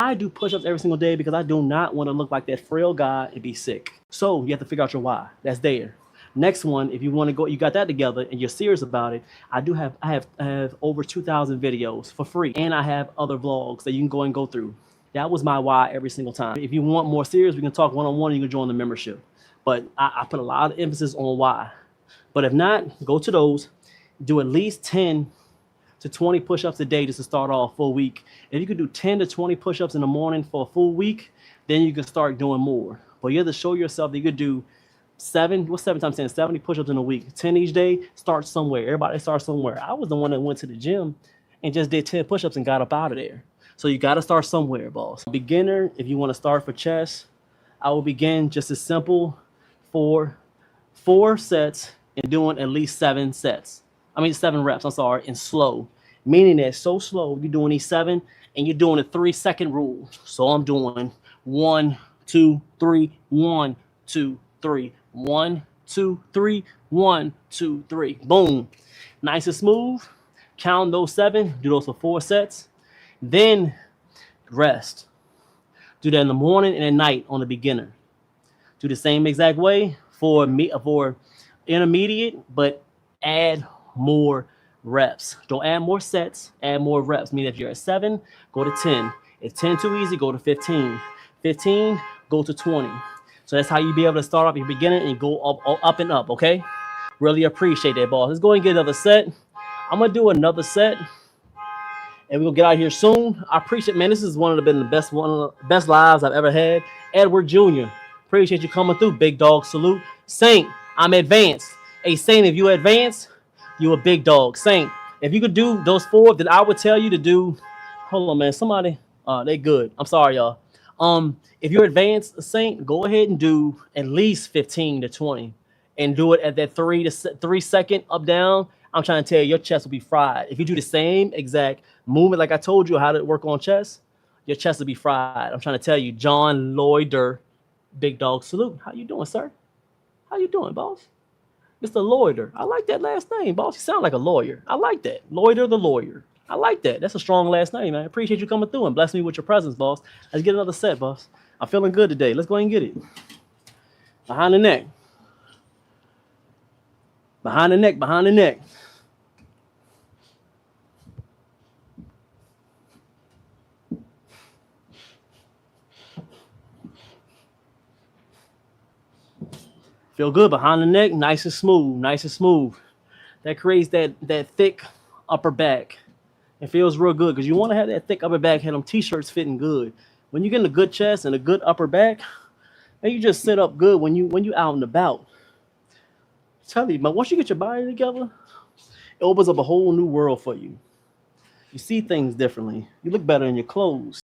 I do push-ups every single day because I do not want to look like that frail guy and be sick. So you have to figure out your why. That's there. Next one, if you want to go, you got that together and you're serious about it. I have over 2,000 videos for free, and I have other vlogs that you can go through. That was my why every single time. If you want more serious, we can talk one-on-one. You can join the membership. But I put a lot of emphasis on why. But if not, go to those. Do at least 10 to 20 push-ups a day just to start off full week. If you could do 10 to 20 push-ups in the morning for a full week, then you can start doing more. But you have to show yourself that you could do 7 times 10? 70 push-ups in a week. 10 each day. Start somewhere. Everybody starts somewhere. I was the one that went to the gym and just did 10 push-ups and got up out of there. So you got to start somewhere, boss. Beginner, if you want to start for chest, I will begin just as simple for 4 sets and doing at least 7 reps, I'm sorry, and slow. Meaning that so slow, you're doing these 7 and you're doing a 3-second rule. So I'm doing 1, 2, 3, 1, 2, 3, 1, 2, 3, 1, 2, 3. Boom. Nice and smooth. Count those 7. Do those for 4 sets. Then rest. Do that in the morning and at night on the beginner. Do the same exact way for intermediate, but add more reps. Don't add more sets, add more reps. Meaning if you're at 7, go to 10. If 10 too easy, go to 15. 15, go to 20. So that's how you be able to start off your beginner and go up and up, okay? Really appreciate that, boss. Let's go and get another set. I'm going to do another set, and we're going to get out of here soon. I appreciate, man, this is one of the best lives I've ever had. Edward Jr., appreciate you coming through. Big dog salute. Saint, I'm advanced. Hey, Saint, if you advance, you a big dog. Saint, if you could do those 4, then I would tell you to do, hold on, man, somebody, they good. I'm sorry, y'all. If you're advanced, Saint, go ahead and do at least 15 to 20 and do it at that 3 second up down. I'm trying to tell you, your chest will be fried. If you do the same exact movement like I told you how to work on chest, your chest will be fried. I'm trying to tell you, John Loider, big dog salute. How you doing, sir? How you doing, boss? Mr. Loider. I like that last name, boss. You sound like a lawyer. I like that. Loider the lawyer. I like that. That's a strong last name, man. I appreciate you coming through and bless me with your presence, boss. Let's get another set, boss. I'm feeling good today. Let's go ahead and get it. Behind the neck. Behind the neck, behind the neck. Feel good behind the neck, nice and smooth, nice and smooth. That creates that thick upper back. It feels real good because you want to have that thick upper back, have them t-shirts fitting good. When you get a good chest and a good upper back, and you just sit up good when you out and about. Tell you, but once you get your body together, it opens up a whole new world for you. You see things differently. You look better in your clothes.